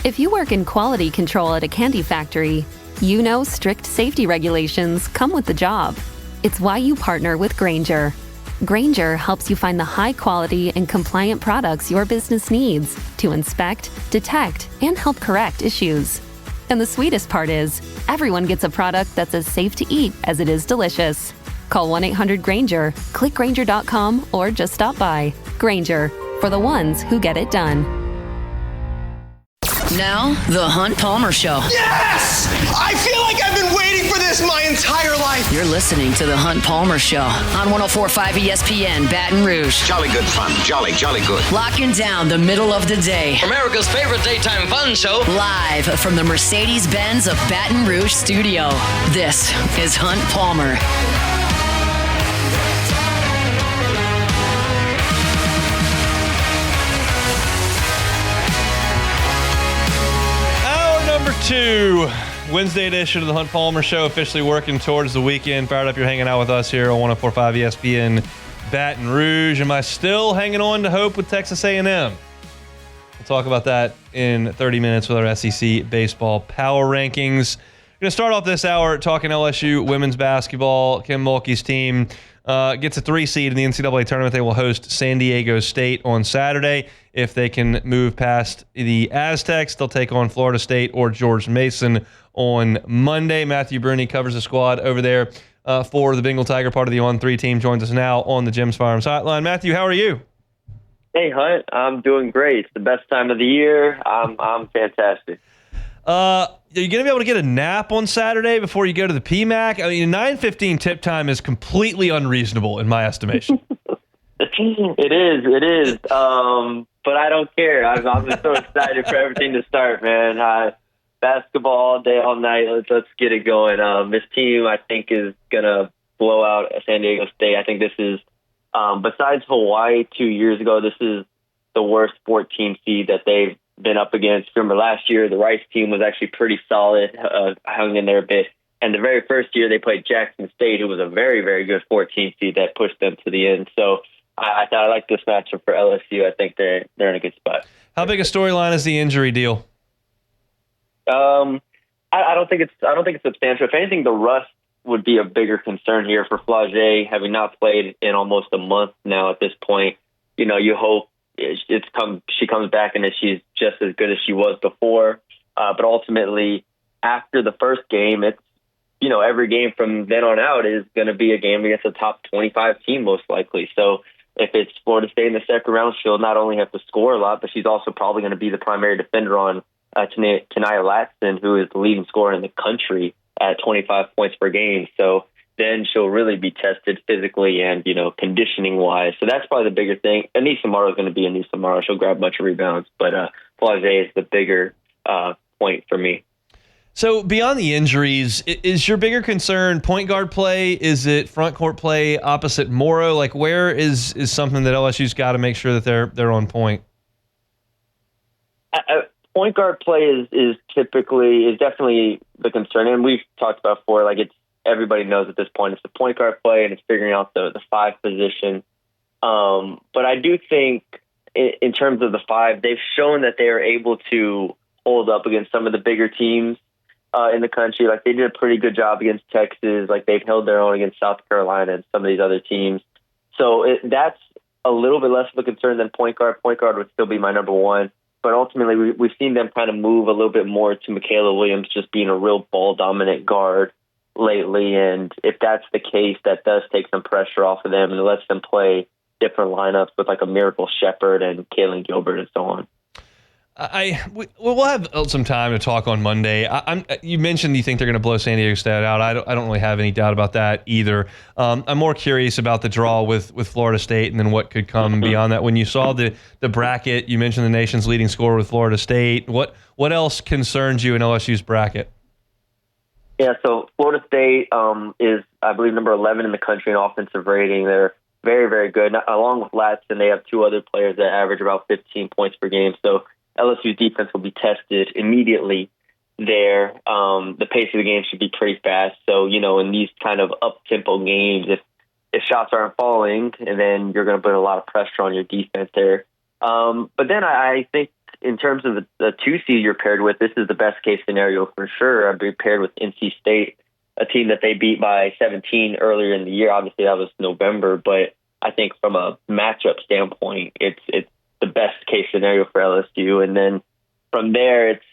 If you work in quality control at a candy factory, you know strict safety regulations come with the job. It's why you partner with Grainger. Grainger helps you find the high-quality and compliant products your business needs to inspect, detect, and help correct issues. And the sweetest part is, everyone gets a product that's as safe to eat as it is delicious. Call 1-800-GRAINGER, click Grainger.com, or just stop by. Grainger, for the ones who get it done. Now, The Hunt Palmer Show. Yes! I feel like I've been waiting for this my entire life. You're listening to The Hunt Palmer Show on 104.5 ESPN Baton Rouge. Jolly good fun. Jolly good. Locking down the middle of the day. America's favorite daytime fun show. Live from the Mercedes-Benz of Baton Rouge studio. This is Hunt Palmer. Number 2, Wednesday edition of the Hunt Palmer Show, officially working towards the weekend. Fired up, you're hanging out with us here on 104.5 ESPN Baton Rouge. Am I still hanging on to hope with Texas A&M? We'll talk about that in 30 minutes with our SEC baseball power rankings. We're going to start off this hour talking LSU women's basketball. Kim Mulkey's team gets a 3 seed in the NCAA tournament. They will host San Diego State on Saturday. If they can move past the Aztecs, they'll take on Florida State or George Mason on Monday. Matthew Brune covers the squad over there for the Bengal Tiger, part of the On3 team, joins us now on the Jim's Farms hotline. Matthew, how are you? Hey, Hunt. I'm doing great. It's the best time of the year. I'm fantastic. Are you going to be able to get a nap on Saturday before you go to the PMAC? I mean, 9:15 tip time is completely unreasonable in my estimation. It is. But I don't care. I'm just so excited for everything to start, man. Basketball all day, all night. Let's get it going. This team, I think, is going to blow out San Diego State. I think this is, besides Hawaii 2 years ago, this is the worst 14 seed that they've been up against. Remember, last year, the Rice team was actually pretty solid, hung in there a bit. And the very first year, they played Jackson State, who was a very, very good 14 seed that pushed them to the end. So I thought I like this matchup for LSU. I think they're in a good spot. How big a storyline is the injury deal? I don't think it's substantial. If anything, the rust would be a bigger concern here for Flage, having not played in almost a month now at this point. You know, you hope she comes back and that she's just as good as she was before. But ultimately, after the first game, it's, you know, every game from then on out is going to be a game against a top 25 team most likely. So if it's Florida State in the second round, she'll not only have to score a lot, but she's also probably going to be the primary defender on Tania Latson, who is the leading scorer in the country at 25 points per game. So then she'll really be tested physically and, you know, conditioning-wise. So that's probably the bigger thing. Anissa Morrow is going to be Anissa Morrow. She'll grab a bunch of rebounds. But Flage is the bigger point for me. So beyond the injuries, is your bigger concern point guard play? Is it front court play opposite Morrow? Like, where is something that LSU's got to make sure that they're on point? Point guard play is definitely the concern, and we've talked about before. Like, it's everybody knows at this point it's the point guard play, and it's figuring out the 5 position. But I do think in terms of the 5, they've shown that they are able to hold up against some of the bigger teams in the country. Like, they did a pretty good job against Texas. Like, they've held their own against South Carolina and some of these other teams. So that's a little bit less of a concern than point guard. Point guard would still be my number 1. But ultimately, we've seen them kind of move a little bit more to Michaela Williams just being a real ball-dominant guard lately. And if that's the case, that does take some pressure off of them and it lets them play different lineups with like a Miracle Shepherd and Kaylin Gilbert and so on. We'll have some time to talk on Monday. You mentioned you think they're going to blow San Diego State out. I don't really have any doubt about that either. I'm more curious about the draw with Florida State and then what could come beyond that. When you saw the bracket, you mentioned the nation's leading scorer with Florida State. What else concerns you in LSU's bracket? Yeah, so Florida State is, I believe, number 11 in the country in offensive rating. They're very, very good. Along with Latson, they have 2 other players that average about 15 points per game. So LSU's defense will be tested immediately there. The pace of the game should be pretty fast. So, you know, in these kind of up-tempo games, if shots aren't falling, and then you're going to put a lot of pressure on your defense there. But then I think in terms of the 2 seed you're paired with, this is the best case scenario for sure. I'd be paired with NC State, a team that they beat by 17 earlier in the year. Obviously, that was November, but I think from a matchup standpoint, it's the best case scenario for LSU. And then from there, it's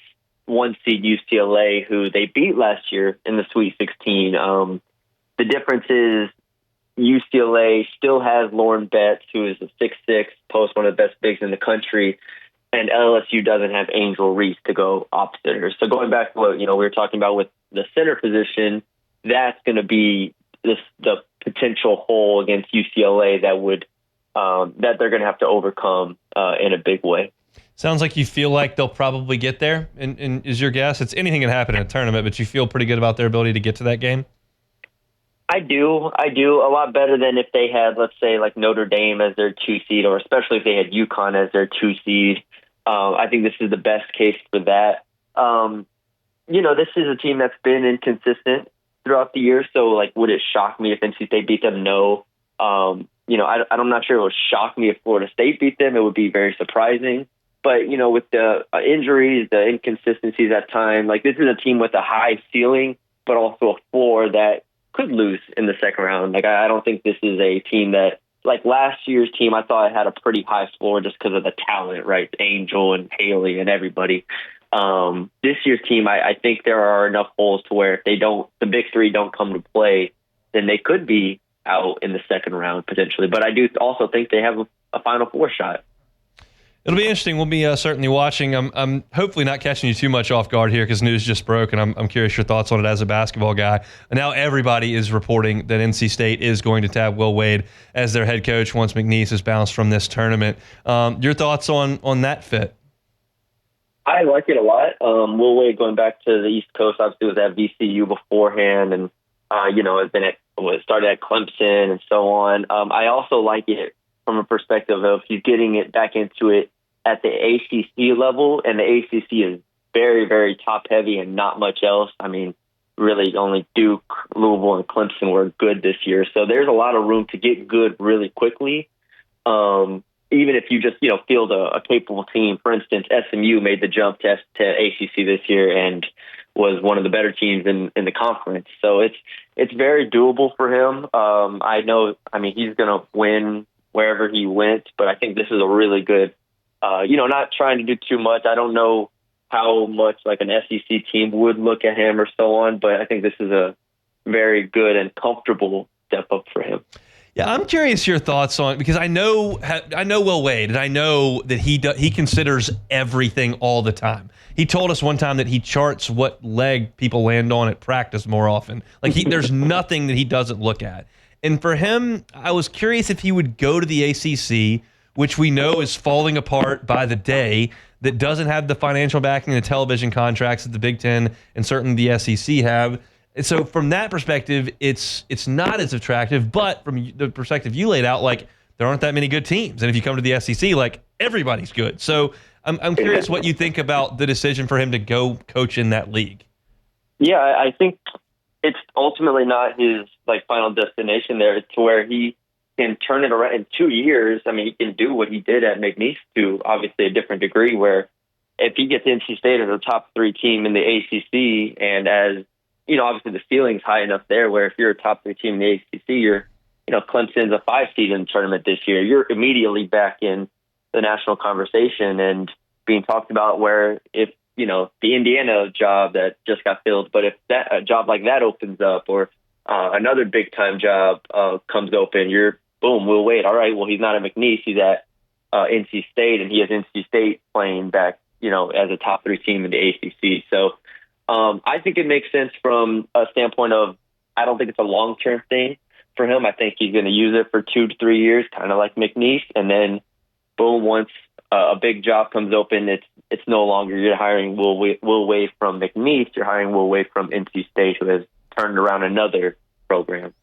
1 seed UCLA, who they beat last year in the Sweet 16. The difference is UCLA still has Lauren Betts, who is a 6'6", post, one of the best bigs in the country, and LSU doesn't have Angel Reese to go opposite her. So going back to what we were talking about with the center position, that's going to be the potential hole against UCLA that they're going to have to overcome in a big way. Sounds like you feel like they'll probably get there, and is your guess? It's anything can happen in a tournament, but you feel pretty good about their ability to get to that game? I do. A lot better than if they had, let's say, like Notre Dame as their 2 seed, or especially if they had UConn as their 2 seed. I think this is the best case for that. This is a team that's been inconsistent throughout the year, so would it shock me if NC State beat them? No. I'm not sure it would shock me if Florida State beat them. It would be very surprising. But, with the injuries, the inconsistencies at times, this is a team with a high ceiling, but also a floor that could lose in the second round. I don't think this is a team that, last year's team, I thought it had a pretty high floor just because of the talent, right? Angel and Haley and everybody. This year's team, I think there are enough holes to where if the big 3 don't come to play, then they could be out in the second round potentially. But I do also think they have a Final Four shot. It'll be interesting. We'll be certainly watching. I'm hopefully not catching you too much off guard here because news just broke, and I'm curious your thoughts on it as a basketball guy. And now everybody is reporting that NC State is going to tab Will Wade as their head coach once McNeese is bounced from this tournament. Your thoughts on that fit? I like it a lot. Will Wade, going back to the East Coast, obviously was at VCU beforehand, and has been started at Clemson and so on. I also like it from a perspective of he's getting it back into it at the ACC level, and the ACC is very, very top heavy and not much else. I mean, really only Duke, Louisville, and Clemson were good this year. So there's a lot of room to get good really quickly. Even if you just, field a capable team. For instance, SMU made the jump to ACC this year and was one of the better teams in the conference. So it's very doable for him. He's going to win wherever he went, but I think this is a really good, not trying to do too much. I don't know how much an SEC team would look at him or so on, but I think this is a very good and comfortable step up for him. Yeah, I'm curious your thoughts on, because I know Will Wade, and I know that he considers everything all the time. He told us one time that he charts what leg people land on at practice more often. There's nothing that he doesn't look at. And for him, I was curious if he would go to the ACC, which we know is falling apart by the day, that doesn't have the financial backing and the television contracts that the Big Ten and certainly the SEC have. And so from that perspective, it's not as attractive. But from the perspective you laid out, there aren't that many good teams. And if you come to the SEC, everybody's good. So I'm curious what you think about the decision for him to go coach in that league. Yeah, I think it's ultimately not his final destination there. It's to where he can turn it around in 2 years. I mean, he can do what he did at McNeese to obviously a different degree, where if he gets NC State as a top 3 team in the ACC, and as obviously the ceiling's high enough there where if you're a top 3 team in the ACC, you're, Clemson's a 5 seed in the tournament this year. You're immediately back in the national conversation and being talked about, where if, the Indiana job that just got filled, but if a job like that opens up, or another big time job comes open, you're boom, Will Wade. All right, well, he's not at McNeese, he's at NC State, and he has NC State playing back, as a top 3 team in the ACC. So I think it makes sense from a standpoint of, I don't think it's a long-term thing for him. I think he's going to use it for 2 to 3 years, kind of like McNeese, and then boom, once a big job comes open, it's no longer you're hiring Will Wade from McNeese, you're hiring Will Wade from NC State, who has turned around another program.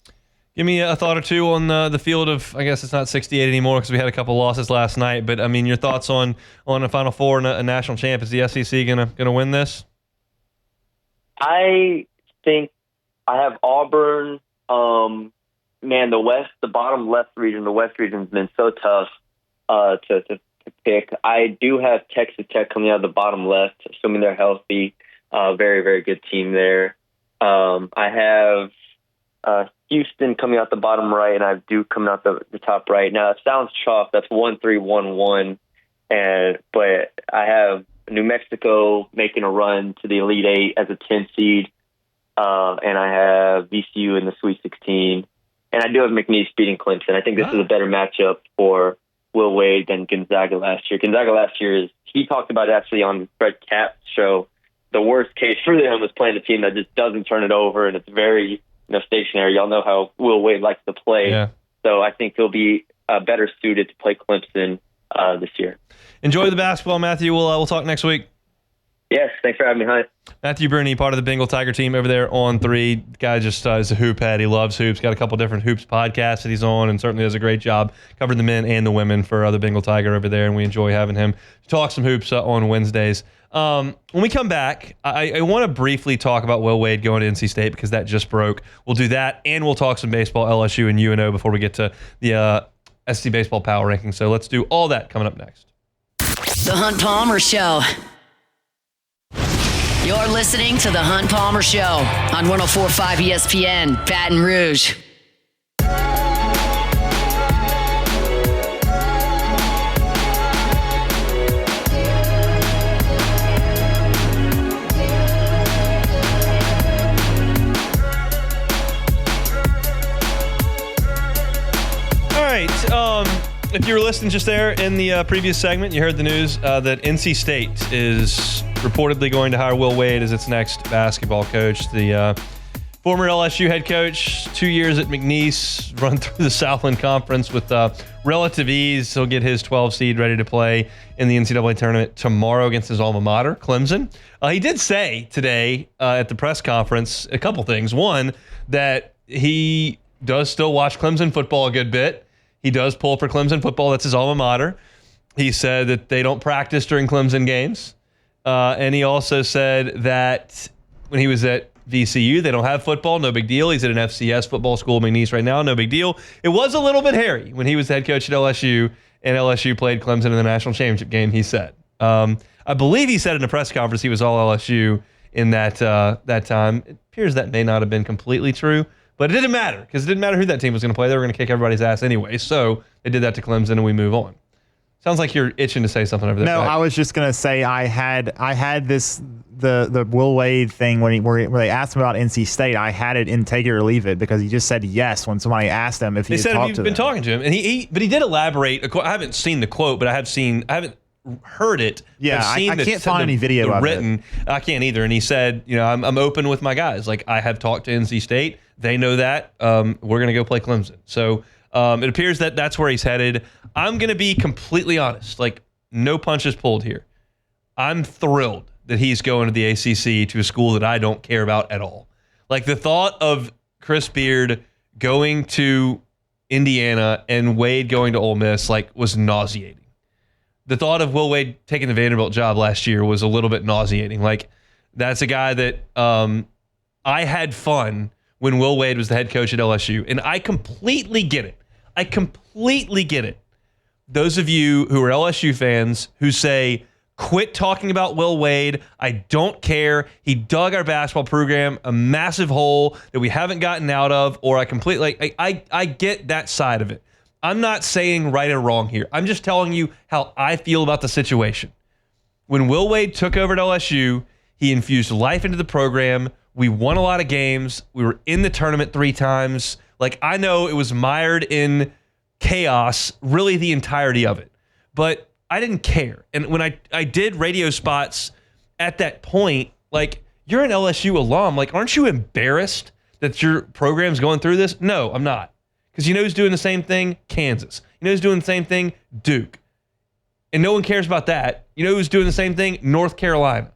Give me a thought or two on the field of, I guess it's not 68 anymore because we had a couple losses last night, but I mean, your thoughts on a Final Four and a national champ. Is the SEC gonna win this? I think I have Auburn. The West, the bottom left region, the West region has been so tough to to pick. I do have Texas Tech coming out of the bottom left, assuming they're healthy. Very, very good team there. I have Houston coming out the bottom right, and I have Duke coming out the top right. Now, it sounds chalk. That's 1-3-1-1. But I have New Mexico making a run to the Elite Eight as a 10 seed. And I have VCU in the Sweet 16. And I do have McNeese beating Clemson. I think this is a better matchup for Will Wade than Gonzaga last year. Gonzaga last year he talked about it actually on Fred Kapp's show. The worst case for them was playing a team that just doesn't turn it over, and it's very stationary. Y'all know how Will Wade likes to play. Yeah. So I think he'll be better suited to play Clemson this year. Enjoy the basketball, Matthew. We'll talk next week. Yes, thanks for having me. Hi. Matthew Brune, part of the Bengal Tiger team over there on 3. The guy just is a hoop head. He loves hoops. Got a couple different hoops podcasts that he's on, and certainly does a great job covering the men and the women for the Bengal Tiger over there, and we enjoy having him talk some hoops on Wednesdays. When we come back, I want to briefly talk about Will Wade going to NC State because that just broke. We'll do that, and we'll talk some baseball, LSU and UNO before we get to the SC Baseball Power Rankings. So let's do all that coming up next. The Hunt Palmer Show. You're listening to The Hunt Palmer Show on 104.5 ESPN, Baton Rouge. All right. If you were listening just there in the previous segment, you heard the news that NC State is reportedly going to hire Will Wade as its next basketball coach. The former LSU head coach, 2 years at McNeese, run through the Southland Conference with relative ease. He'll get his 12 seed ready to play in the NCAA tournament tomorrow against his alma mater, Clemson. He did say today at the press conference a couple things. One, that he does still watch Clemson football a good bit. He does pull for Clemson football. That's his alma mater. He said that they don't practice during Clemson games. And he also said that when he was at VCU, they don't have football. No big deal. He's at an FCS football school, McNeese, right now. No big deal. It was a little bit hairy when he was the head coach at LSU, and LSU played Clemson in the national championship game, he said. I believe he said in a press conference he was all LSU in that time. It appears that may not have been completely true. But it didn't matter because it didn't matter who that team was going to play. They were going to kick everybody's ass anyway. So they did that to Clemson, and we move on. Sounds like you're itching to say something over there. No, I was just going to say I had this the Will Wade thing where they asked him about NC State. I had it in take it or leave it because he just said yes when somebody asked him if he had talked to them. Been talking to him, and he did elaborate. I haven't seen the quote, but I haven't heard it. Yeah, I can't find any video of it. I can't either. And he said, I'm open with my guys. Like, I have talked to NC State. They know that. We're going to go play Clemson. So it appears that that's where he's headed. I'm going to be completely honest. Like, no punches pulled here. I'm thrilled that he's going to the ACC, to a school that I don't care about at all. Like, the thought of Chris Beard going to Indiana and Wade going to Ole Miss, was nauseating. The thought of Will Wade taking the Vanderbilt job last year was a little bit nauseating. Like, that's a guy that I had fun when Will Wade was the head coach at LSU, and I completely get it. Those of you who are LSU fans who say, quit talking about Will Wade, I don't care. He dug our basketball program a massive hole that we haven't gotten out of, or I get that side of it. I'm not saying right or wrong here. I'm just telling you how I feel about the situation. When Will Wade took over at LSU, he infused life into the program. We won a lot of games. We were in the tournament 3 times. I know it was mired in chaos, really the entirety of it. But I didn't care. And when I did radio spots at that point, you're an LSU alum. Aren't you embarrassed that your program's going through this? No, I'm not. Because you know who's doing the same thing? Kansas. You know who's doing the same thing? Duke. And no one cares about that. You know who's doing the same thing? North Carolina.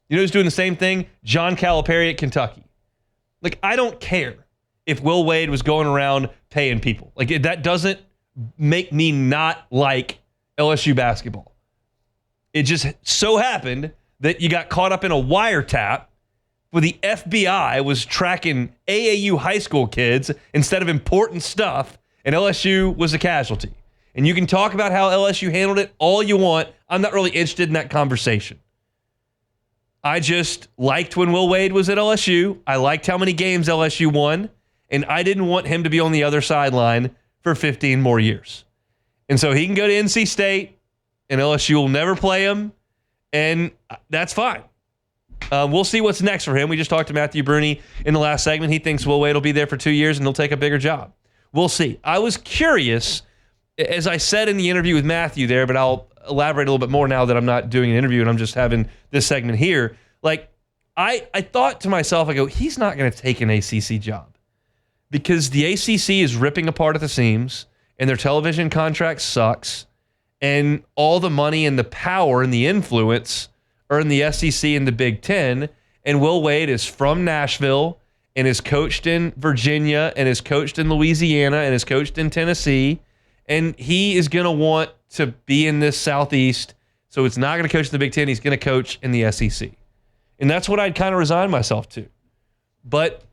You know who's doing the same thing? John Calipari at Kentucky. I don't care if Will Wade was going around paying people. That doesn't make me not like LSU basketball. It just so happened that you got caught up in a wiretap where the FBI was tracking AAU high school kids instead of important stuff, and LSU was a casualty. And you can talk about how LSU handled it all you want. I'm not really interested in that conversation. I just liked when Will Wade was at LSU. I liked how many games LSU won. And I didn't want him to be on the other sideline for 15 more years. And so he can go to NC State, and LSU will never play him, and that's fine. We'll see what's next for him. We just talked to Matthew Brune in the last segment. He thinks Will Wade will be there for 2 years, and he'll take a bigger job. We'll see. I was curious, as I said in the interview with Matthew there, but I'll elaborate a little bit more now that I'm not doing an interview and I'm just having this segment here. Like, I thought to myself, I go, he's not going to take an ACC job. Because the ACC is ripping apart at the seams, and their television contract sucks, and all the money and the power and the influence are in the SEC and the Big Ten, and Will Wade is from Nashville and is coached in Virginia and is coached in Louisiana and is coached in Tennessee, and he is going to want to be in this Southeast, so it's not going to coach in the Big Ten, he's going to coach in the SEC. And that's what I'd kind of resigned myself to. But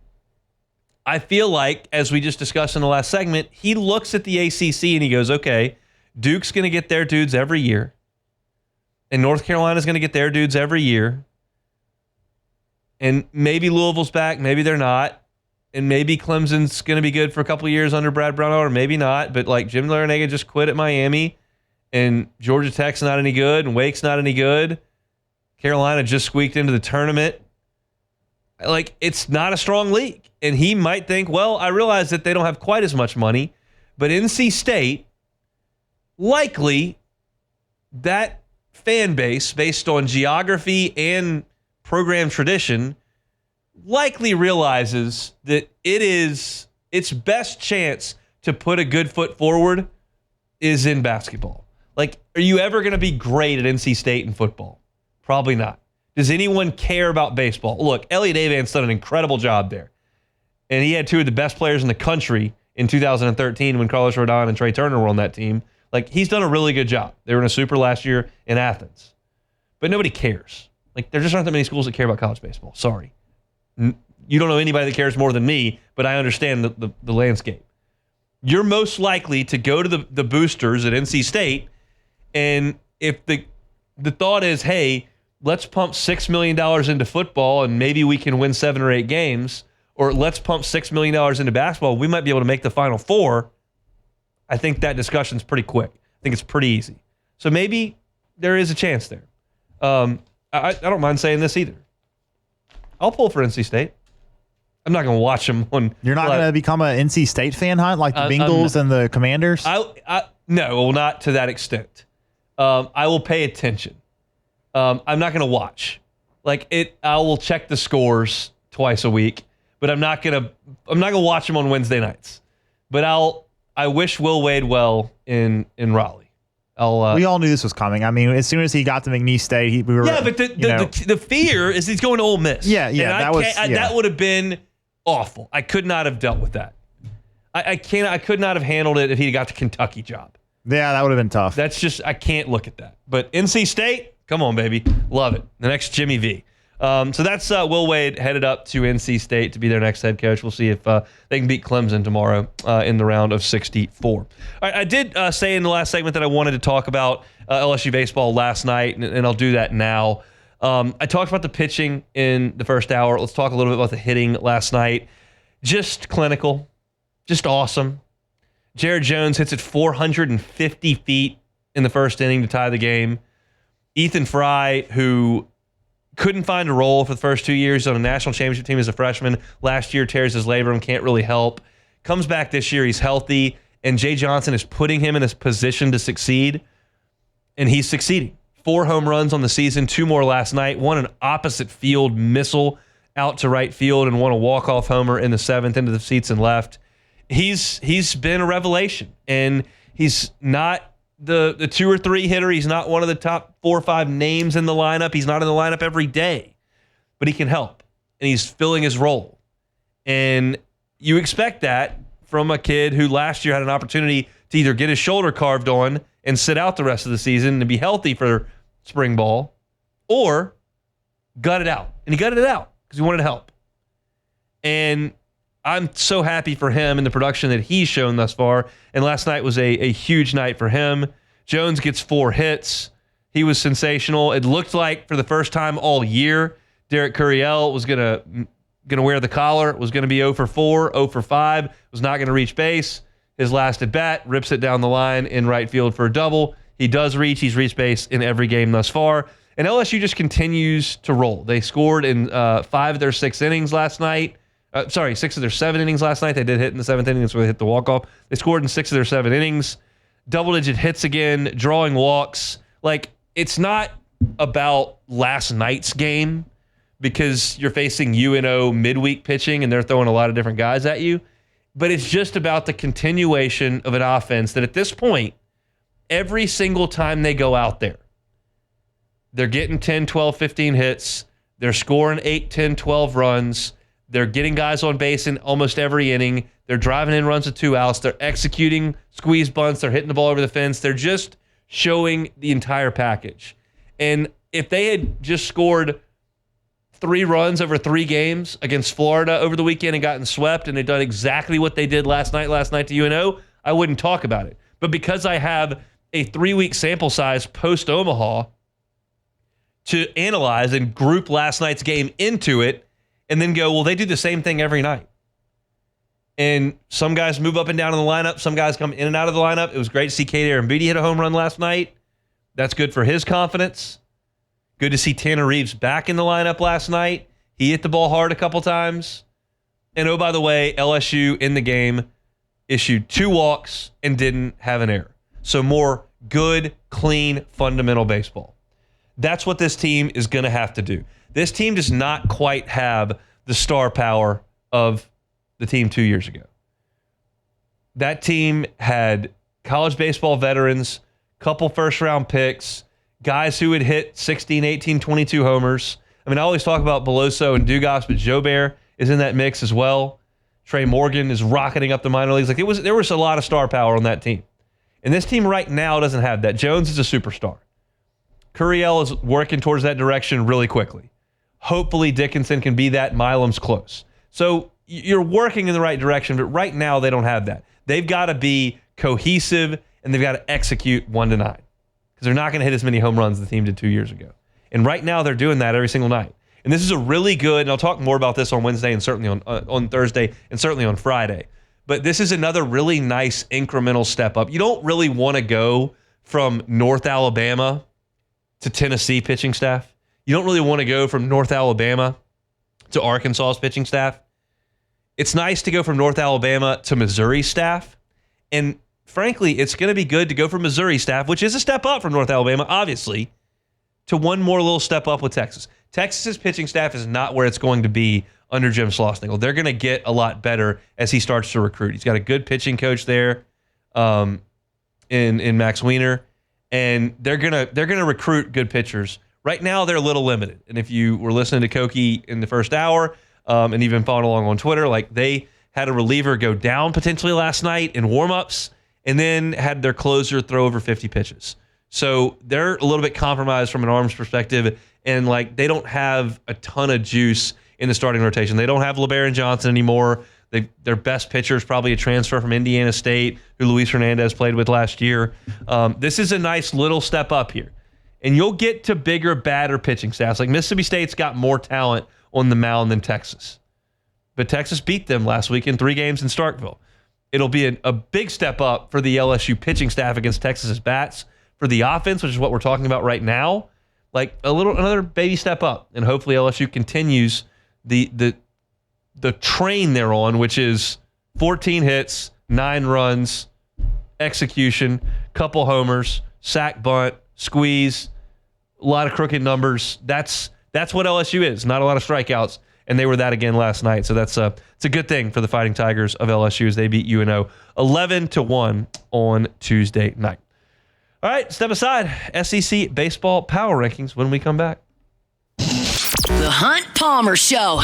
I feel like, as we just discussed in the last segment, he looks at the ACC and he goes, okay, Duke's going to get their dudes every year, and North Carolina's going to get their dudes every year, and maybe Louisville's back, maybe they're not, and maybe Clemson's going to be good for a couple of years under Brad Brownell, or maybe not, but like Jim Larinaga just quit at Miami, and Georgia Tech's not any good, and Wake's not any good. Carolina just squeaked into the tournament. Like, it's not a strong league. And he might think, well, I realize that they don't have quite as much money, but NC State, likely that fan base, based on geography and program tradition, likely realizes that it is its best chance to put a good foot forward is in basketball. Like, are you ever going to be great at NC State in football? Probably not. Does anyone care about baseball? Look, Elliot Avant's done an incredible job there. And he had two of the best players in the country in 2013 when Carlos Rodon and Trey Turner were on that team. Like, he's done a really good job. They were in a super last year in Athens. But nobody cares. Like, there just aren't that many schools that care about college baseball. Sorry. You don't know anybody that cares more than me, but I understand the landscape. You're most likely to go to the boosters at NC State, and if the thought is, hey, let's pump $6 million into football and maybe we can win 7 or 8 games, or let's pump $6 million into basketball, we might be able to make the Final Four. I think that discussion's pretty quick. I think it's pretty easy. So maybe there is a chance there. I don't mind saying this either. I'll pull for NC State. I'm not going to watch them on. You're not going to become an NC State fan, Hunt, like the Bengals and the Commanders? No, not to that extent. I will pay attention. I'm not going to watch. I will check the scores twice a week, but I'm not going to watch them on Wednesday nights. But I wish Will Wade well in Raleigh. We all knew this was coming. I mean, as soon as he got to McNeese State, we were. Yeah, but the fear is he's going to Ole Miss. Yeah. That would have been awful. I could not have dealt with that. I could not have handled it if he got the Kentucky job. Yeah, that would have been tough. That's just, I can't look at that. But NC State, come on, baby, love it. The next Jimmy V. So that's Will Wade headed up to NC State to be their next head coach. We'll see if they can beat Clemson tomorrow in the round of 64. All right, I did say in the last segment that I wanted to talk about LSU baseball last night, and I'll do that now. I talked about the pitching in the first hour. Let's talk a little bit about the hitting last night. Just clinical, just awesome. Jared Jones hits it 450 feet in the first inning to tie the game. Ethan Fry, who couldn't find a role for the first 2 years on a national championship team as a freshman. Last year, tears his labrum, can't really help. Comes back this year, he's healthy, and Jay Johnson is putting him in a position to succeed, and he's succeeding. 4 home runs on the season, 2 more last night. One an opposite field missile out to right field, and one a walk-off homer in the 7th into the seats and left. He's been a revelation, and he's not the 2 or 3 hitter. He's not one of the top 4 or 5 names in the lineup. He's not in the lineup every day, but he can help, and he's filling his role. And you expect that from a kid who last year had an opportunity to either get his shoulder carved on and sit out the rest of the season and be healthy for spring ball, or gut it out. And he gutted it out because he wanted to help. And I'm so happy for him and the production that he's shown thus far. And last night was a huge night for him. Jones gets 4 hits. He was sensational. It looked like for the first time all year, Derek Curiel was gonna wear the collar, was going to be 0 for 4, 0 for 5, was not going to reach base. His last at bat, rips it down the line in right field for a double. He does reach. He's reached base in every game thus far. And LSU just continues to roll. They scored in 5 of their 6 innings last night. 6 of their 7 innings last night. They did hit in the 7th inning. That's where they hit the walk-off. They scored in 6 of their 7 innings. Double-digit hits again, drawing walks. Like, it's not about last night's game because you're facing UNO midweek pitching and they're throwing a lot of different guys at you. But it's just about the continuation of an offense that at this point, every single time they go out there, they're getting 10, 12, 15 hits. They're scoring 8, 10, 12 runs. They're getting guys on base in almost every inning. They're driving in runs with 2 outs. They're executing squeeze bunts. They're hitting the ball over the fence. They're just showing the entire package. And if they had just scored 3 runs over 3 games against Florida over the weekend and gotten swept and they'd done exactly what they did last night to UNO, I wouldn't talk about it. But because I have a 3-week sample size post-Omaha to analyze and group last night's game into it and then go, well, they do the same thing every night. And some guys move up and down in the lineup. Some guys come in and out of the lineup. It was great to see Kate Arambuti hit a home run last night. That's good for his confidence. Good to see Tanner Reeves back in the lineup last night. He hit the ball hard a couple times. And oh, by the way, LSU in the game issued 2 walks and didn't have an error. So more good, clean, fundamental baseball. That's what this team is going to have to do. This team does not quite have the star power of the team 2 years ago. That team had college baseball veterans, couple first-round picks, guys who would hit 16, 18, 22 homers. I mean, I always talk about Beloso and Dugas, but Joe Bear is in that mix as well. Trey Morgan is rocketing up the minor leagues. Like there was a lot of star power on that team. And this team right now doesn't have that. Jones is a superstar. Curiel is working towards that direction really quickly. Hopefully Dickinson can be that. Milam's close. So you're working in the right direction, but right now they don't have that. They've got to be cohesive and they've got to execute 1 to 9 because they're not going to hit as many home runs as the team did 2 years ago. And right now they're doing that every single night. And this is a really good, and I'll talk more about this on Wednesday and certainly on Thursday and certainly on Friday. But this is another really nice incremental step up. You don't really want to go from North Alabama to Tennessee pitching staff. You don't really want to go from North Alabama to Arkansas's pitching staff. It's nice to go from North Alabama to Missouri staff. And frankly, it's going to be good to go from Missouri staff, which is a step up from North Alabama, obviously, to one more little step up with Texas. Texas's pitching staff is not where it's going to be under Jim Schlossnagle. They're going to get a lot better as he starts to recruit. He's got a good pitching coach there in Max Weiner, and they're gonna recruit good pitchers. Right now, they're a little limited. And if you were listening to Koki in the first hour and even following along on Twitter, like they had a reliever go down potentially last night in warmups and then had their closer throw over 50 pitches. So they're a little bit compromised from an arms perspective, and like they don't have a ton of juice in the starting rotation. They don't have LeBaron Johnson anymore. Their best pitcher is probably a transfer from Indiana State, who Luis Hernandez played with last year. This is a nice little step up here. And you'll get to bigger, badder pitching staffs. Like Mississippi State's got more talent on the mound than Texas. But Texas beat them last week in 3 games in Starkville. It'll be a big step up for the LSU pitching staff against Texas's bats. For the offense, which is what we're talking about right now, like another baby step up. And hopefully LSU continues the train they're on, which is 14 hits, 9 runs, execution, couple homers, sack bunt, squeeze, a lot of crooked numbers. That's what LSU is. Not a lot of strikeouts, and they were that again last night. So it's a good thing for the Fighting Tigers of LSU as they beat UNO 11-1 on Tuesday night. All right, step aside. SEC baseball power rankings when we come back. The Hunt Palmer Show.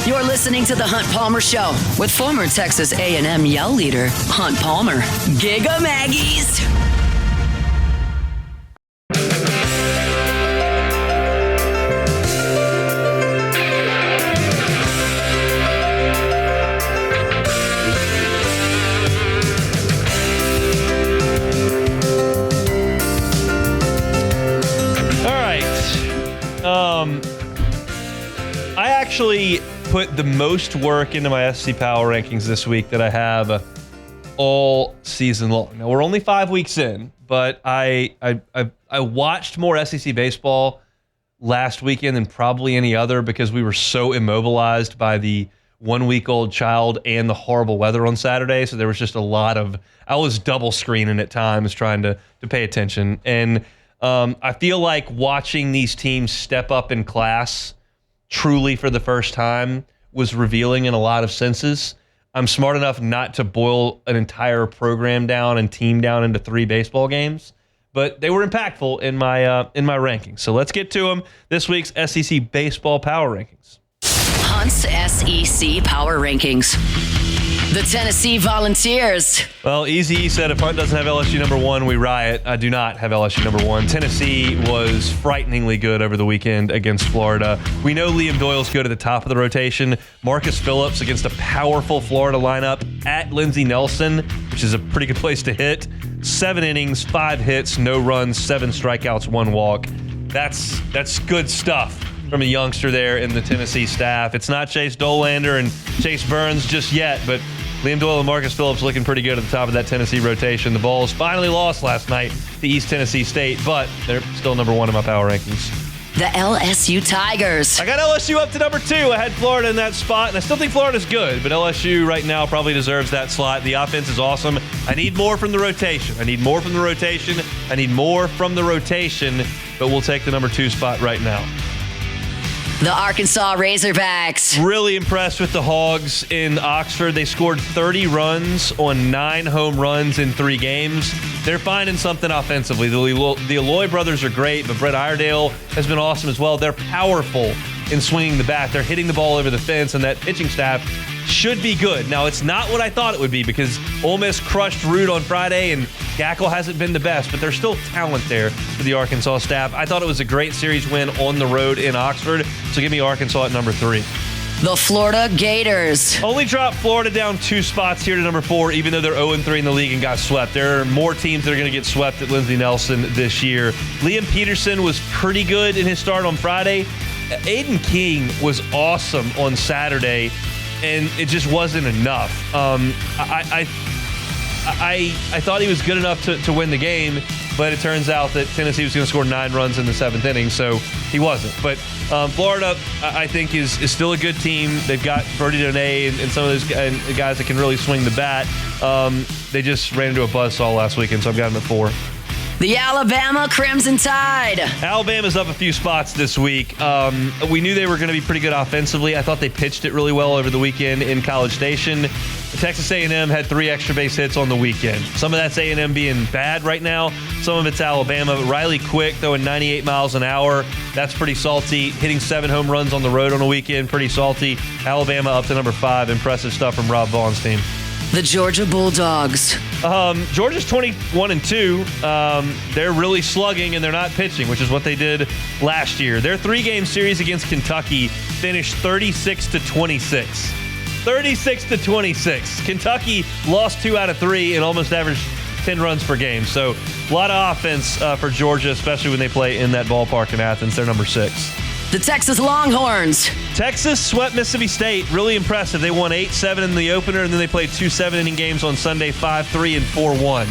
You're listening to The Hunt Palmer Show with former Texas A&M Yell leader, Hunt Palmer. Giga Maggies. I actually put the most work into my SEC Power Rankings this week that I have all season long. Now, we're only 5 weeks in, but I watched more SEC baseball last weekend than probably any other because we were so immobilized by the 1-week-old child and the horrible weather on Saturday. So there was just a lot of, I was double screening at times trying to pay attention. And I feel like watching these teams step up in class truly for the first time was revealing in a lot of senses. I'm smart enough not to boil an entire program down and team down into 3 baseball games, but they were impactful in my rankings. So let's get to them. This week's SEC Baseball Power Rankings. Hunt's SEC Power Rankings. The Tennessee Volunteers. Well, Easy said if Hunt doesn't have LSU number 1, we riot. I do not have LSU number 1. Tennessee was frighteningly good over the weekend against Florida. We know Liam Doyle's good at the top of the rotation. Marcus Phillips against a powerful Florida lineup at Lindsey Nelson, which is a pretty good place to hit. 7 innings, 5 hits, no runs, 7 strikeouts, 1 walk. That's good stuff from a youngster there in the Tennessee staff. It's not Chase Dolander and Chase Burns just yet, but Liam Doyle and Marcus Phillips looking pretty good at the top of that Tennessee rotation. The Vols finally lost last night to East Tennessee State, but they're still number 1 in my power rankings. The LSU Tigers. I got LSU up to number 2. I had Florida in that spot, and I still think Florida's good, but LSU right now probably deserves that slot. The offense is awesome. I need more from the rotation. I need more from the rotation, but we'll take the number 2 spot right now. The Arkansas Razorbacks. Really impressed with the Hogs in Oxford. They scored 30 runs on 9 home runs in 3 games. They're finding something offensively. The Eloy brothers are great, but Brett Iredale has been awesome as well. They're powerful in swinging the bat. They're hitting the ball over the fence, and that pitching staff should be good. Now, it's not what I thought it would be because Ole Miss crushed Root on Friday, and Gackle hasn't been the best, but there's still talent there for the Arkansas staff. I thought it was a great series win on the road in Oxford, so give me Arkansas at number 3. The Florida Gators. Only dropped Florida down 2 spots here to number 4, even though they're 0-3 in the league and got swept. There are more teams that are going to get swept at Lindsey Nelson this year. Liam Peterson was pretty good in his start on Friday. Aiden King was awesome on Saturday, and it just wasn't enough. I thought he was good enough to win the game, but it turns out that Tennessee was going to score 9 runs in the 7th inning, so he wasn't. But Florida, I think, is still a good team. They've got Birdie Donay and some of those guys that can really swing the bat. They just ran into a buzzsaw last weekend, so I've got them at 4. The Alabama Crimson Tide. Alabama's up a few spots this week. We knew they were going to be pretty good offensively. I thought they pitched it really well over the weekend in College Station. Texas A&M had 3 extra base hits on the weekend. Some of that's A&M being bad right now. Some of it's Alabama. But Riley Quick throwing 98 miles an hour. That's pretty salty. Hitting 7 home runs on the road on a weekend. Pretty salty. Alabama up to number 5. Impressive stuff from Rob Vaughn's team. The Georgia Bulldogs. Georgia's 21-2. They're really slugging and they're not pitching, which is what they did last year. Their 3-game series against Kentucky finished 36-26. 36-26. Kentucky lost 2 out of 3 and almost averaged 10 runs per game. So a lot of offense for Georgia, especially when they play in that ballpark in Athens. They're number 6. The Texas Longhorns. Texas swept Mississippi State. Really impressive. They won 8-7 in the opener, and then they played 2 7-inning games on Sunday, 5-3 and 4-1.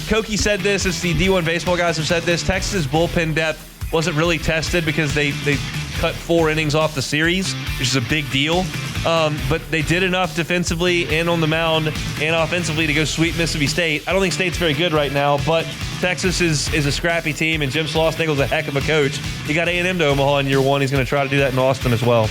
Koki said this. It's the D1 baseball guys have said this. Texas's bullpen depth wasn't really tested because they cut 4 innings off the series, which is a big deal. But they did enough defensively and on the mound and offensively to go sweep Mississippi State. I don't think State's very good right now, but Texas is a scrappy team, and Jim Schlossnagle's a heck of a coach. He got A&M to Omaha in year 1. He's going to try to do that in Austin as well.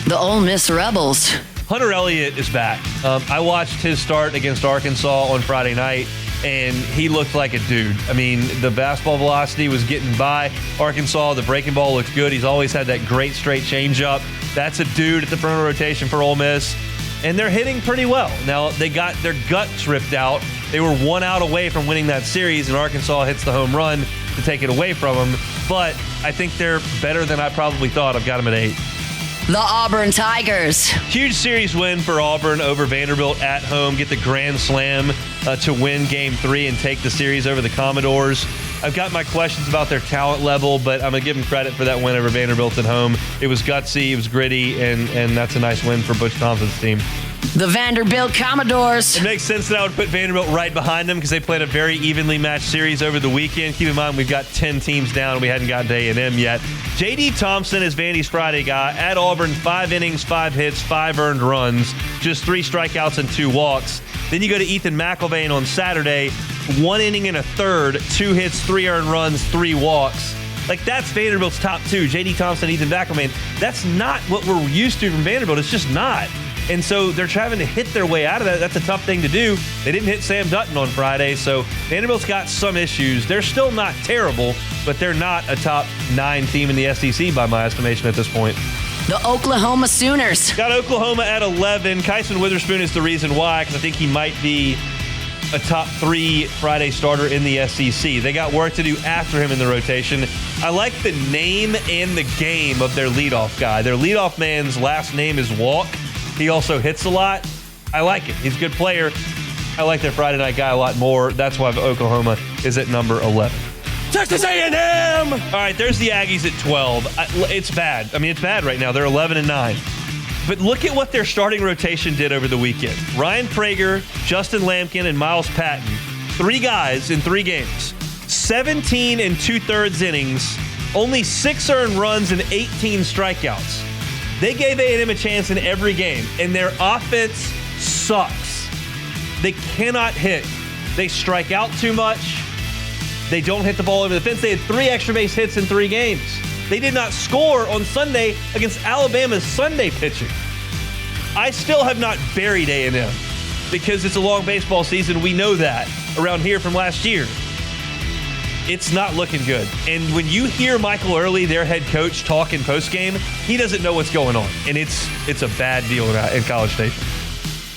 The Ole Miss Rebels. Hunter Elliott is back. I watched his start against Arkansas on Friday night, and he looked like a dude. I mean, the basketball velocity was getting by Arkansas. The breaking ball looks good. He's always had that great straight changeup. That's a dude at the front of the rotation for Ole Miss. And they're hitting pretty well. Now, they got their guts ripped out. They were 1 out away from winning that series, and Arkansas hits the home run to take it away from them. But I think they're better than I probably thought. I've got them at 8. The Auburn Tigers. Huge series win for Auburn over Vanderbilt at home. Get the grand slam to win Game 3 and take the series over the Commodores. I've got my questions about their talent level, but I'm going to give them credit for that win over Vanderbilt at home. It was gutsy, it was gritty, and that's a nice win for Butch Thompson's team. The Vanderbilt Commodores. It makes sense that I would put Vanderbilt right behind them because they played a very evenly matched series over the weekend. Keep in mind, we've got 10 teams down and we hadn't gotten to A&M yet. J.D. Thompson is Vandy's Friday guy. At Auburn, 5 innings, 5 hits, 5 earned runs, just 3 strikeouts and 2 walks. Then you go to Ethan McIlvain on Saturday, 1 inning and a third, 2 hits, 3 earned runs, 3 walks. Like, that's Vanderbilt's top 2, J.D. Thompson, Ethan McIlvain. That's not what we're used to from Vanderbilt. It's just not. And so they're trying to hit their way out of that. That's a tough thing to do. They didn't hit Sam Dutton on Friday, so Vanderbilt's got some issues. They're still not terrible, but they're not a top 9 team in the SEC by my estimation at this point. The Oklahoma Sooners. Got Oklahoma at 11. Kyson Witherspoon is the reason why, because I think he might be a top 3 Friday starter in the SEC. They got work to do after him in the rotation. I like the name and the game of their leadoff guy. Their leadoff man's last name is Walk. He also hits a lot. I like it. He's a good player. I like their Friday night guy a lot more. That's why Oklahoma is at number 11. Texas A&M! All right, there's the Aggies at 12. It's bad. I mean, it's bad right now. They're 11-9. But look at what their starting rotation did over the weekend. Ryan Prager, Justin Lampkin, and Miles Patton. 3 guys in 3 games. 17 and 2/3 innings. Only 6 earned runs and 18 strikeouts. They gave A&M a chance in every game, and their offense sucks. They cannot hit. They strike out too much. They don't hit the ball over the fence. They had 3 extra base hits in 3 games. They did not score on Sunday against Alabama's Sunday pitching. I still have not buried A&M because it's a long baseball season. We know that around here from last year. It's not looking good. And when you hear Michael Early, their head coach, talk in postgame, he doesn't know what's going on. And it's a bad deal in College Station.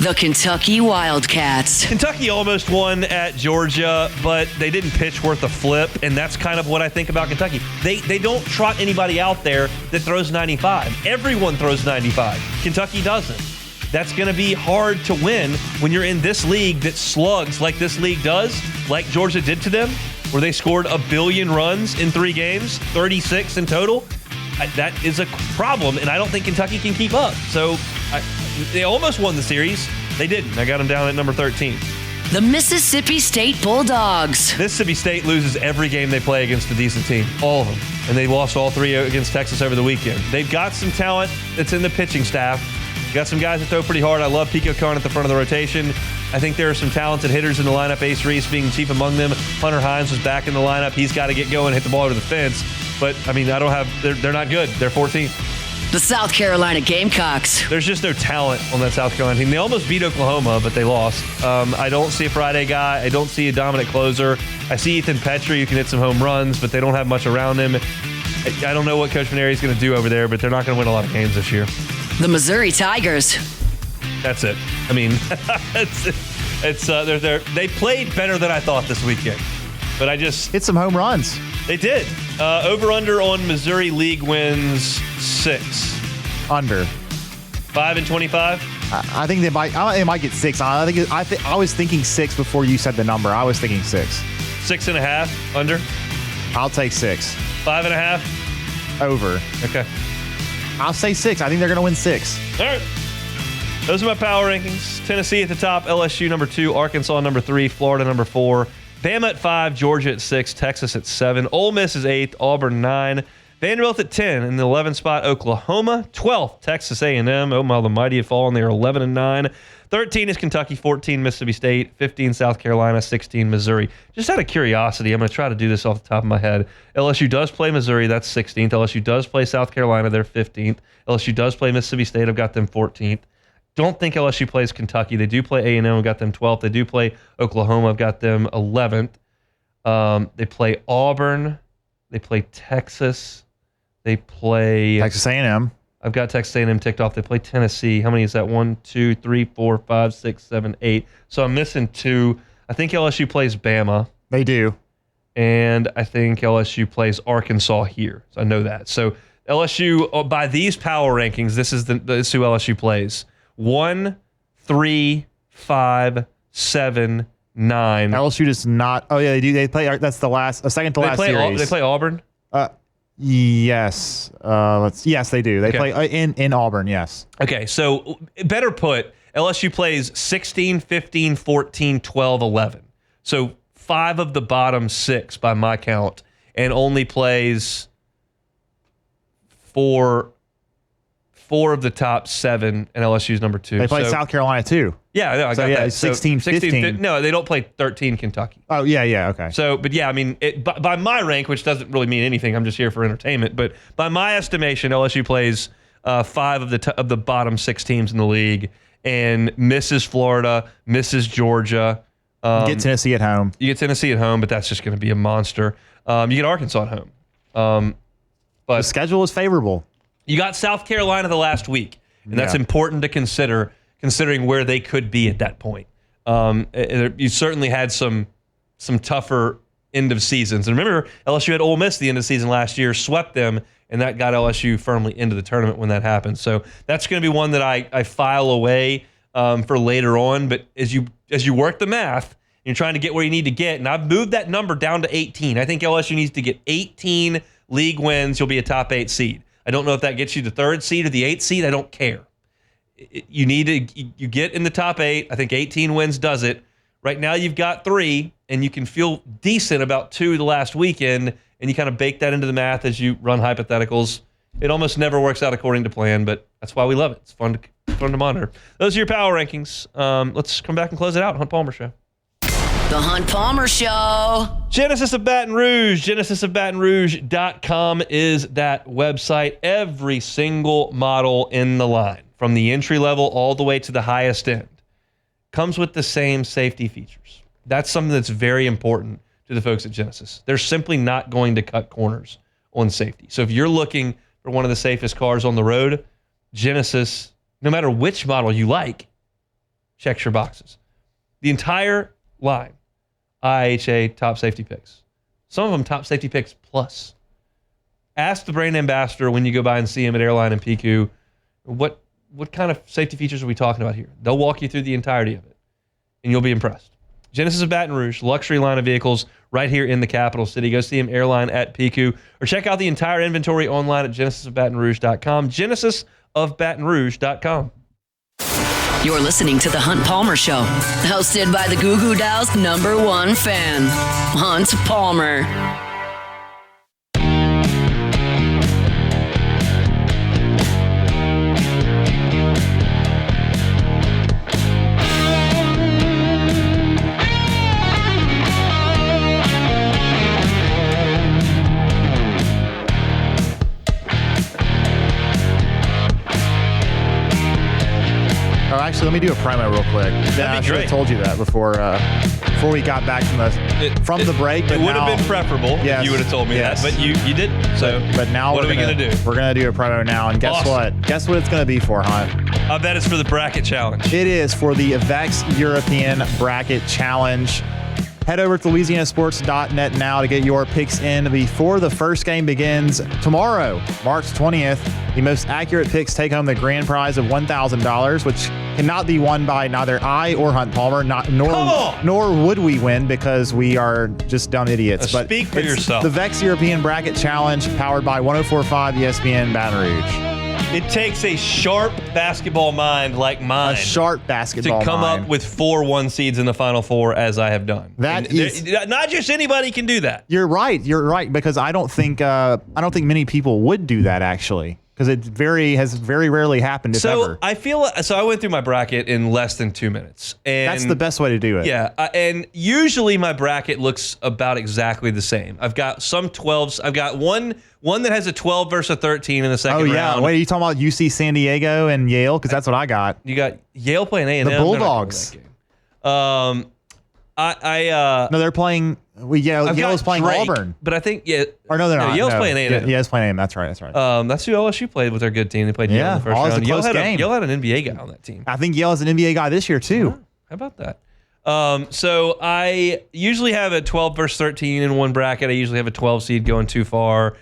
The Kentucky Wildcats. Kentucky almost won at Georgia, but they didn't pitch worth a flip, and that's kind of what I think about Kentucky. They don't trot anybody out there that throws 95. Everyone throws 95. Kentucky doesn't. That's going to be hard to win when you're in this league that slugs like this league does, like Georgia did to them, where they scored 1 billion runs in 3 games, 36 in total. That is a problem, and I don't think Kentucky can keep up. So they almost won the series. They didn't. I got them down at number 13. The Mississippi State Bulldogs. Mississippi State loses every game they play against a decent team. All of them. And they lost all 3 against Texas over the weekend. They've got some talent that's in the pitching staff. Got some guys that throw pretty hard. I love Pico Khan at the front of the rotation. I think there are some talented hitters in the lineup, Ace Reese being chief among them. Hunter Hines was back in the lineup. He's got to get going, hit the ball over the fence. But, I mean, they're not good. They're 14th. The South Carolina Gamecocks. There's just no talent on that South Carolina team. They almost beat Oklahoma, but they lost. I don't see a Friday guy. I don't see a dominant closer. I see Ethan Petrie, who can hit some home runs, but they don't have much around him. I don't know what Coach Maneri is going to do over there, but they're not going to win a lot of games this year. The Missouri Tigers. That's it. I mean, they played better than I thought this weekend. But I just hit some home runs. They did. Over/under on Missouri league wins 6. Under 5 and 25. I think they might get 6. I was thinking 6 before you said the number. I was thinking 6. 6.5 under. I'll take 6. 5.5 over. Okay. I'll say 6. I think they're going to win 6. All right. Those are my power rankings. Tennessee at the top, LSU number 2, Arkansas number 3, Florida number 4, Bama at 5, Georgia at 6, Texas at 7, Ole Miss is 8th, Auburn 9, Vanderbilt at 10, in the 11th spot, Oklahoma, 12th, Texas A&M. Oh, my, the mighty have fallen. They are 11-9. 13 is Kentucky, 14 Mississippi State, 15 South Carolina, 16 Missouri. Just out of curiosity, I'm going to try to do this off the top of my head. LSU does play Missouri, that's 16th. LSU does play South Carolina, they're 15th. LSU does play Mississippi State, I've got them 14th. Don't think LSU plays Kentucky. They do play A&M, I've got them 12th. They do play Oklahoma, I've got them 11th. They play Auburn. They play Texas. They play Texas A&M. I've got Texas A&M ticked off. They play Tennessee. How many is that? 1, 2, 3, 4, 5, 6, 7, 8. So I'm missing 2. I think LSU plays Bama. They do. And I think LSU plays Arkansas here. So I know that. So LSU, by these power rankings, this is who LSU plays. 1, 3, 5, 7, LSU does not. Oh yeah, they do. They play. That's the last, second to last series. They play Auburn. Yes. Yes, they do. They play in Auburn. Yes. Okay, so better put, LSU plays 16, 15, 14, 12, 11. So 5 of the bottom 6 by my count, and only plays 4 of the top 7, and LSU's number 2. They play South Carolina too. Yeah, I got that. 16, 15. No, they don't play 13 Kentucky. Oh, yeah, okay. So, but yeah, I mean, by my rank, which doesn't really mean anything, I'm just here for entertainment, but by my estimation, LSU plays 5 of the bottom 6 teams in the league and misses Florida, misses Georgia. You get Tennessee at home. You get Tennessee at home, but that's just going to be a monster. You get Arkansas at home. But the schedule is favorable. You got South Carolina the last week, and that's important to consider, considering where they could be at that point. You certainly had some tougher end of seasons. And remember, LSU had Ole Miss the end of the season last year, swept them, and that got LSU firmly into the tournament when that happened. So that's going to be one that I file away for later on. But as you work the math, you're trying to get where you need to get, and I've moved that number down to 18. I think LSU needs to get 18 league wins. You'll be a top 8 seed. I don't know if that gets you the 3rd seed or the 8th seed. I don't care. You get in the top 8. I think 18 wins does it. Right now you've got 3, and you can feel decent about 2 the last weekend, and you kind of bake that into the math as you run hypotheticals. It almost never works out according to plan, but that's why we love it. It's fun to monitor. Those are your power rankings. Let's come back and close it out. Hunt Palmer Show. The Hunt Palmer Show. Genesis of Baton Rouge. GenesisofBatonRouge.com is that website. Every single model in the line, from the entry level all the way to the highest end, comes with the same safety features. That's something that's very important to the folks at Genesis. They're simply not going to cut corners on safety. So if you're looking for one of the safest cars on the road, Genesis, no matter which model you like, checks your boxes. The entire line. IHA top safety picks. Some of them top safety picks plus. Ask the brand ambassador when you go by and see him at Airline and PQ, what kind of safety features are we talking about here? They'll walk you through the entirety of it, and you'll be impressed. Genesis of Baton Rouge, luxury line of vehicles right here in the capital city. Go see him Airline at PQ, or check out the entire inventory online at GenesisofBatonRouge.com. GenesisofBatonRouge.com. You're listening to The Hunt Palmer Show, hosted by the Goo Goo Dolls' #1 fan, Hunt Palmer. Actually, let me do a promo real quick. I should have told you that before we got back from the break. It would have been preferable if you would have told me that, but you didn't. So, but now what are we going to do? We're going to do a promo now, and guess what? Guess what it's going to be for, Hunt? I bet it's for the bracket challenge. It is for the Vex European Bracket Challenge. Head over to LouisianaSports.net now to get your picks in before the first game begins tomorrow, March 20th. The most accurate picks take home the grand prize of $1,000, which cannot be won by neither I or Hunt Palmer, nor would we win because we are just dumb idiots. But speak for yourself. The Vex European Bracket Challenge, powered by 104.5 ESPN Baton Rouge. It takes a sharp basketball mind like mine. A sharp basketball to come mind. up with 4 1 seeds in the Final Four, as I have done. Not just anybody can do that. You're right, because I don't think many people would do that actually. Because it has very rarely happened, if ever. I went through my bracket in less than 2 minutes. And that's the best way to do it. Yeah, and usually my bracket looks about exactly the same. I've got some 12s. I've got one that has a 12 versus a 13 in the second round. Oh, yeah. Wait, are you talking about UC San Diego and Yale? Because that's what I got. You got Yale playing A&M. The Bulldogs. No, they're playing. Yale's playing Drake, Auburn, but I think Or no, they're not. Yale's playing A&M. Yale's playing A&M. That's right. That's who LSU played with their good team. They played Yale in the first round. Yale had an NBA guy on that team. I think Yale has an NBA guy this year too. Yeah, how about that? So I usually have a 12 versus 13 in one bracket. I usually have a 12 seed going too far.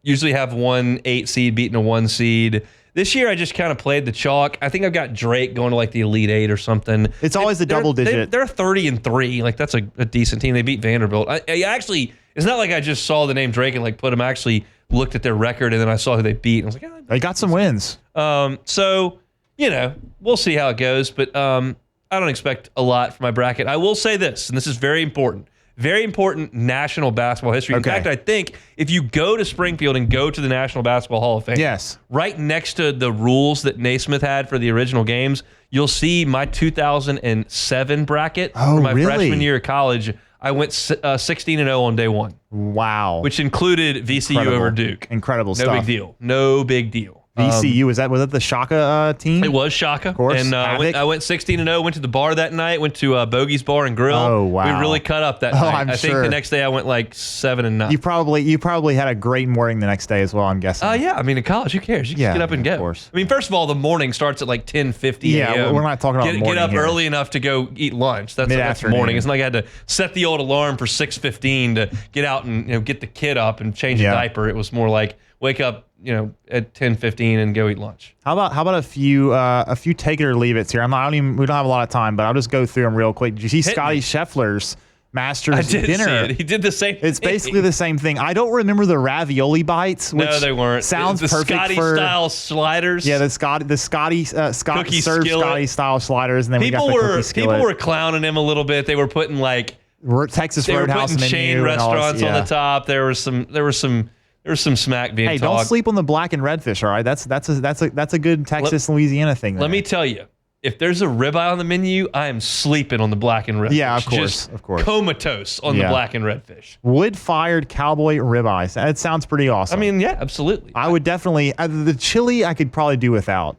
Usually have 1 8 seed beating a 1 seed. This year, I just kind of played the chalk. I think I've got Drake going to like the Elite Eight or something. It's always the double digit. They're 30-3. Like that's a decent team. They beat Vanderbilt. I actually, it's not like I just saw the name Drake and like put them. I actually looked at their record and then I saw who they beat. And I was like, they got some wins. So we'll see how it goes. But I don't expect a lot for my bracket. I will say this, and this is very important. Very important national basketball history. In fact, I think if you go to Springfield and go to the National Basketball Hall of Fame, yes, right next to the rules that Naismith had for the original games, you'll see my 2007 bracket for my freshman year of college. I went 16-0 on day one. Wow. Which included VCU over Duke. Incredible stuff. No big deal. No big deal. VCU, was that the Shaka team? It was Shaka. Of course. And I went 16-0, went to the bar that night, went to Bogey's Bar and Grill. Oh, wow. We really cut up that night. I think sure. the next day I went like 7-9. You probably had a great morning the next day as well, I'm guessing. Yeah. I mean, in college, who cares? You just get up and go. Of course. I mean, first of all, the morning starts at like 10:50 Yeah, a.m. we're not talking about morning Get up here. early enough to go eat lunch. That's morning. It's not like I had to set the old alarm for 6:15 to get out and get the kid up and change a diaper. It was more like wake up at 10:15 and go eat lunch. How about a few take it or leave it's here? We don't have a lot of time, but I'll just go through them real quick. Did you see Scotty Scheffler's Masters dinner? See it. He did the same It's basically the same thing. I don't remember the ravioli bites, which no, they weren't. Sounds the perfect Scotty for style sliders. Yeah, the Scotty Cookie served skillet. Scotty style sliders, and then we got the cookie skillet. People were clowning him a little bit. They were putting like Texas Roadhouse putting chain restaurants on the top. There was some smack being talked. Don't sleep on the black and redfish. All right, that's a good Texas Louisiana thing. Let me tell you, if there's a ribeye on the menu, I am sleeping on the black and redfish. Yeah, of course, Just of course. Comatose on the black and redfish. Wood-fired cowboy ribeyes. That sounds pretty awesome. I mean, yeah, absolutely. I would definitely the chili. I could probably do without.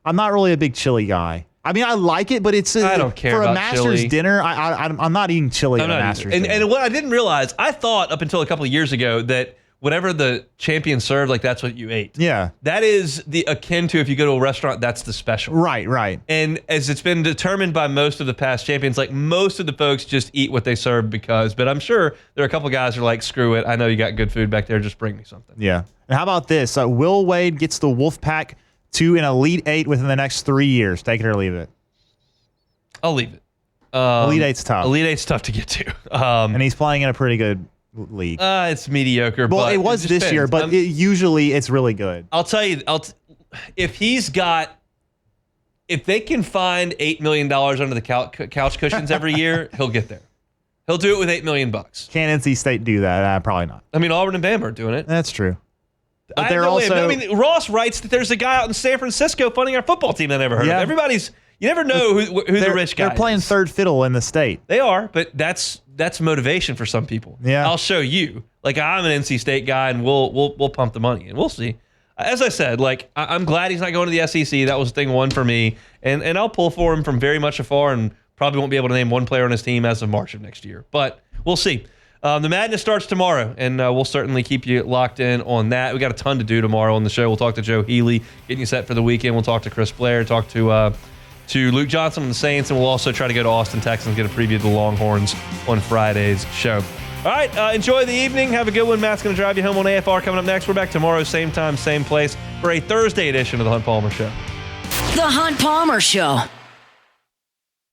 I'm not really a big chili guy. I mean, I like it, but I don't care for about a Masters chili. dinner. I'm not eating chili at a Masters dinner. And what I didn't realize, I thought up until a couple of years ago that whatever the champion served, like that's what you ate. Yeah. That is the akin to if you go to a restaurant, that's the special. Right. And as it's been determined by most of the past champions, like most of the folks just eat what they serve because, but I'm sure there are a couple guys who are like, screw it. I know you got good food back there. Just bring me something. Yeah. And how about this? Will Wade gets the Wolfpack to an Elite Eight within the next 3 years. Take it or leave it. I'll leave it. Elite Eight's tough. Elite Eight's tough to get to. And he's playing in a pretty good league. It's mediocre. Well, but it was this depends. year, but usually it's really good. I'll tell you, if they can find $8 million under the couch cushions every year, he'll get there. He'll do it with $8 million. Can NC State do that? Probably not. I mean, Auburn and Bama are doing it. That's true. But they're also. I mean, Ross writes that there's a guy out in San Francisco funding our football team I never heard of. You never know who the rich guy is. They're playing third fiddle in the state. They are, but that's motivation for some people. Yeah. I'll show you. Like, I'm an NC State guy, and we'll pump the money, and we'll see. As I said, like, I'm glad he's not going to the SEC. That was thing one for me, and I'll pull for him from very much afar, and probably won't be able to name one player on his team as of March of next year. But we'll see. The madness starts tomorrow, and we'll certainly keep you locked in on that. We got a ton to do tomorrow on the show. We'll talk to Joe Healy, getting you set for the weekend. We'll talk to Chris Blair, talk to Luke Johnson on the Saints, and we'll also try to go to Austin, Texas, and get a preview of the Longhorns on Friday's show. All right, enjoy the evening. Have a good one. Matt's going to drive you home on AFR coming up next. We're back tomorrow, same time, same place, for a Thursday edition of the Hunt Palmer Show. The Hunt Palmer Show.